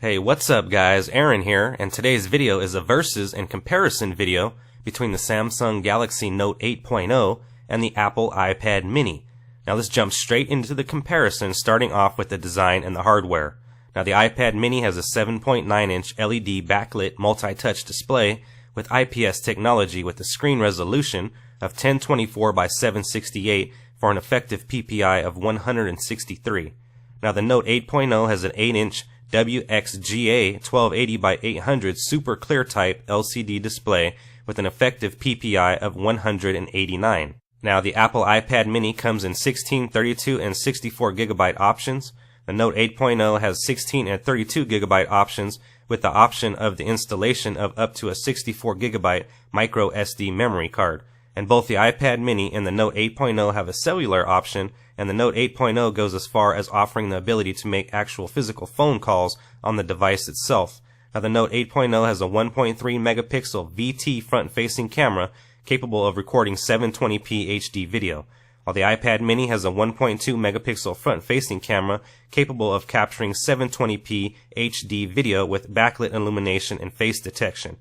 Hey, what's up guys? Aaron here, and today's video is a versus and comparison video between the Samsung Galaxy Note 8.0 and the Apple iPad mini. Now let's jump straight into the comparison, starting off with the design and the hardware. Now the iPad mini has a 7.9-inch LED backlit multi-touch display with IPS technology with a screen resolution of 1024 by 768 for an effective PPI of 163. Now the Note 8.0 has an 8-inch WXGA 1280 by 800 super clear type LCD display with an effective PPI of 189. Now the Apple iPad mini comes in 16, 32, and 64 gigabyte options. The Note 8.0 has 16 and 32 gigabyte options with the option of the installation of up to a 64 gigabyte micro SD memory card. And both the iPad mini and the Note 8.0 have a cellular option, and the Note 8.0 goes as far as offering the ability to make actual physical phone calls on the device itself. Now the Note 8.0 has a 1.3 megapixel VT front-facing camera capable of recording 720p HD video, while the iPad mini has a 1.2 megapixel front-facing camera capable of capturing 720p HD video with backlit illumination and face detection.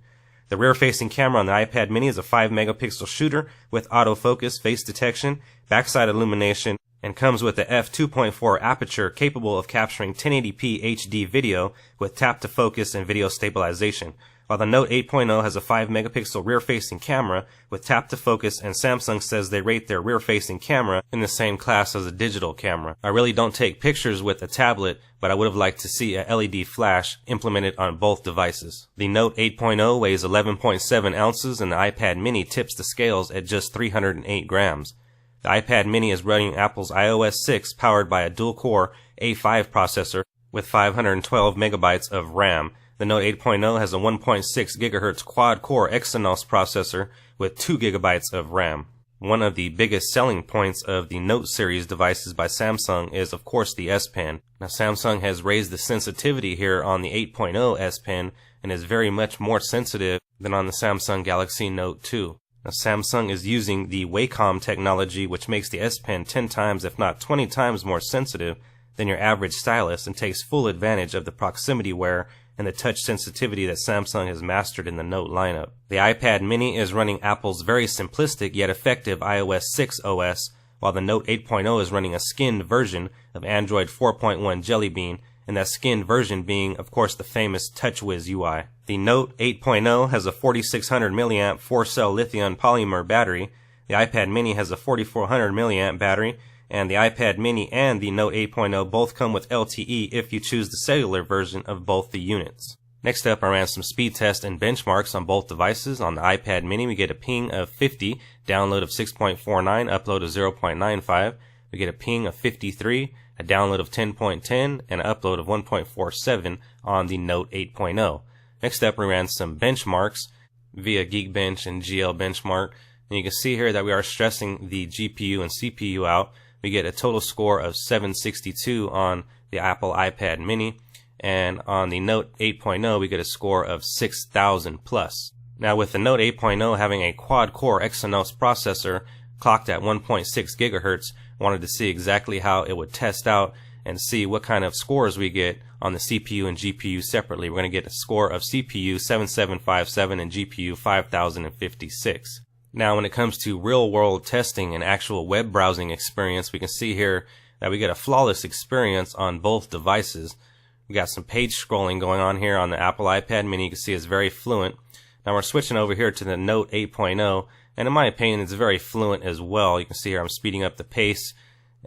The rear-facing camera on the iPad mini is a 5 megapixel shooter with autofocus, face detection, backside illumination, and comes with a f2.4 aperture capable of capturing 1080p HD video with tap to focus and video stabilization, while the Note 8.0 has a 5 megapixel rear-facing camera with tap to focus, and Samsung says they rate their rear-facing camera in the same class as a digital camera. I really don't take pictures with a tablet, but I would have liked to see a LED flash implemented on both devices. The Note 8.0 weighs 11.7 ounces and the iPad mini tips the scales at just 308 grams. The iPad mini is running Apple's iOS 6 powered by a dual-core A5 processor with 512 megabytes of RAM. The Note 8.0 has a 1.6 GHz quad-core Exynos processor with 2 gigabytes of RAM. One of the biggest selling points of the Note series devices by Samsung is, of course, the S Pen. Now, Samsung has raised the sensitivity here on the 8.0 S Pen and is very much more sensitive than on the Samsung Galaxy Note 2. Now, Samsung is using the Wacom technology, which makes the S Pen 10 times, if not 20 times more sensitive than your average stylus, and takes full advantage of the proximity wear and the touch sensitivity that Samsung has mastered in the Note lineup. The iPad mini is running Apple's very simplistic yet effective iOS 6 OS, while the Note 8.0 is running a skinned version of Android 4.1 Jelly Bean, and that skinned version being, of course, the famous TouchWiz UI. The Note 8.0 has a 4600 mAh 4-cell lithium polymer battery. The iPad mini has a 4400 mAh battery, and the iPad mini and the Note 8.0 both come with LTE if you choose the cellular version of both the units. Next up, I ran some speed tests and benchmarks on both devices. On the iPad mini, we get a ping of 50, download of 6.49, upload of 0.95. We get a ping of 53, a download of 10.10, and an upload of 1.47 on the Note 8.0. Next up, we ran some benchmarks via Geekbench and GL Benchmark, and you can see here that we are stressing the GPU and CPU out. We get a total score of 762 on the Apple iPad mini, and on the Note 8.0 we get a score of 6,000 plus. Now with the Note 8.0 having a quad-core Exynos processor clocked at 1.6 gigahertz, I wanted to see exactly how it would test out and see what kind of scores we get on the CPU and GPU separately. We're going to get a score of CPU 7757 and GPU 5056. Now when it comes to real-world testing and actual web browsing experience, we can see here that we get a flawless experience on both devices. We got some page scrolling going on here on the Apple iPad mini. You can see it's very fluent. Now we're switching over here to the Note 8.0, and in my opinion it's very fluent as well. You can see here I'm speeding up the pace,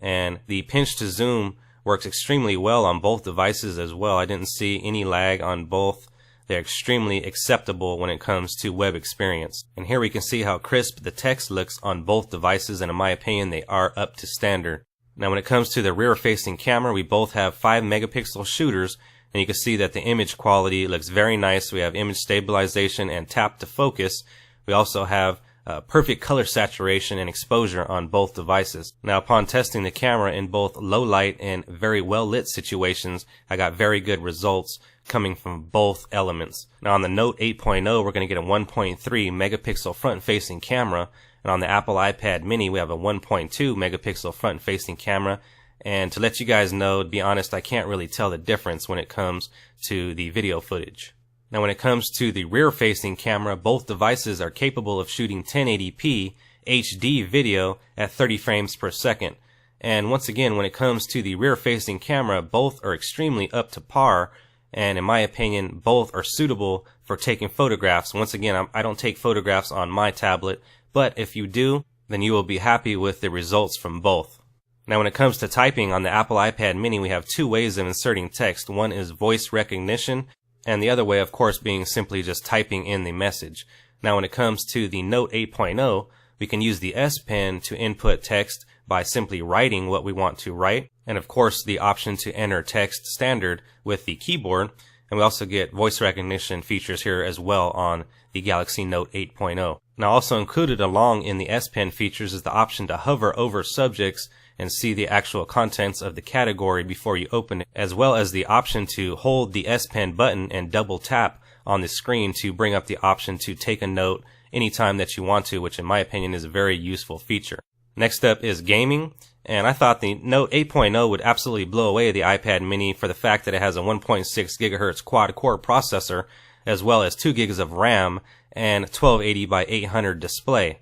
and the pinch to zoom works extremely well on both devices as well. I didn't see any lag on both. They're extremely acceptable when it comes to web experience. And here we can see how crisp the text looks on both devices, and in my opinion they are up to standard. Now when it comes to the rear-facing camera, we both have 5 megapixel shooters, and you can see that the image quality looks very nice. We have image stabilization and tap to focus. We also have perfect color saturation and exposure on both devices. Now upon testing the camera in both low light and very well lit situations, I got very good results coming from both elements. Now on the Note 8.0 we're going to get a 1.3 megapixel front facing camera, and on the Apple iPad mini we have a 1.2 megapixel front facing camera And to let you guys know, to be honest, I can't really tell the difference when it comes to the video footage. Now when it comes to the rear-facing camera, both devices are capable of shooting 1080p HD video at 30 frames per second. And once again, when it comes to the rear-facing camera, both are extremely up to par, and in my opinion, both are suitable for taking photographs. Once again, I don't take photographs on my tablet, but if you do, then you will be happy with the results from both. Now when it comes to typing on the Apple iPad mini, we have two ways of inserting text. One is voice recognition, and the other way, of course, being simply just typing in the message. Now when it comes to the Note 8.0, we can use the S Pen to input text by simply writing what we want to write, and of course the option to enter text standard with the keyboard, and we also get voice recognition features here as well on the Galaxy Note 8.0. Now also included along in the S Pen features is the option to hover over subjects and see the actual contents of the category before you open it, as well as the option to hold the S Pen button and double tap on the screen to bring up the option to take a note anytime that you want to, which in my opinion is a very useful feature. Next up is gaming, and I thought the Note 8.0 would absolutely blow away the iPad mini for the fact that it has a 1.6 gigahertz quad-core processor, as well as 2 gigs of RAM and 1280 by 800 display.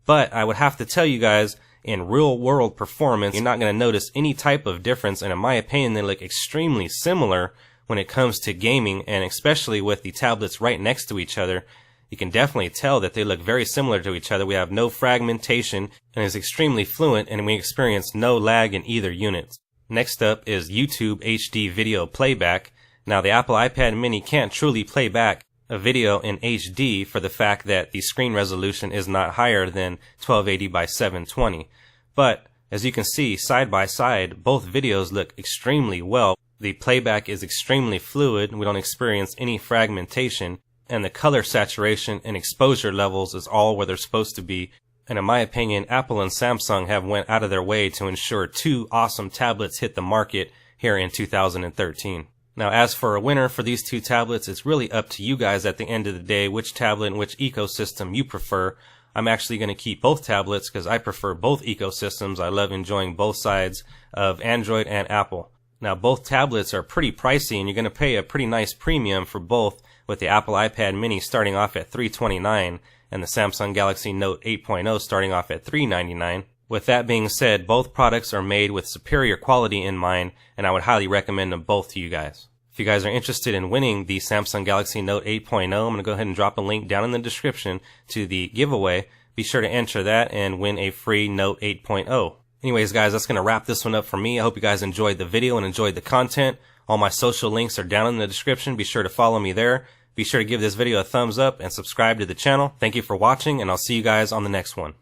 But I would have to tell you guys, in real-world performance, you're not going to notice any type of difference, and in my opinion, they look extremely similar when it comes to gaming, and especially with the tablets right next to each other. You can definitely tell that they look very similar to each other. We have no fragmentation, and it's extremely fluent, and we experience no lag in either unit. Next up is YouTube HD video playback. Now the Apple iPad mini can't truly play back a video in HD for the fact that the screen resolution is not higher than 1280 by 720. But as you can see, side by side, both videos look extremely well. The playback is extremely fluid, we don't experience any fragmentation, and the color saturation and exposure levels is all where they're supposed to be. And in my opinion, Apple and Samsung have went out of their way to ensure two awesome tablets hit the market here in 2013. Now as for a winner for these two tablets, it's really up to you guys at the end of the day which tablet and which ecosystem you prefer. I'm actually going to keep both tablets because I prefer both ecosystems. I love enjoying both sides of Android and Apple. Now both tablets are pretty pricey, and you're going to pay a pretty nice premium for both, with the Apple iPad mini starting off at $329 and the Samsung Galaxy Note 8.0 starting off at $399. With that being said, both products are made with superior quality in mind, and I would highly recommend them both to you guys. If you guys are interested in winning the Samsung Galaxy Note 8.0, I'm going to go ahead and drop a link down in the description to the giveaway. Be sure to enter that and win a free Note 8.0. Anyways guys, that's going to wrap this one up for me. I hope you guys enjoyed the video and enjoyed the content. All my social links are down in the description. Be sure to follow me there. Be sure to give this video a thumbs up and subscribe to the channel. Thank you for watching, and I'll see you guys on the next one.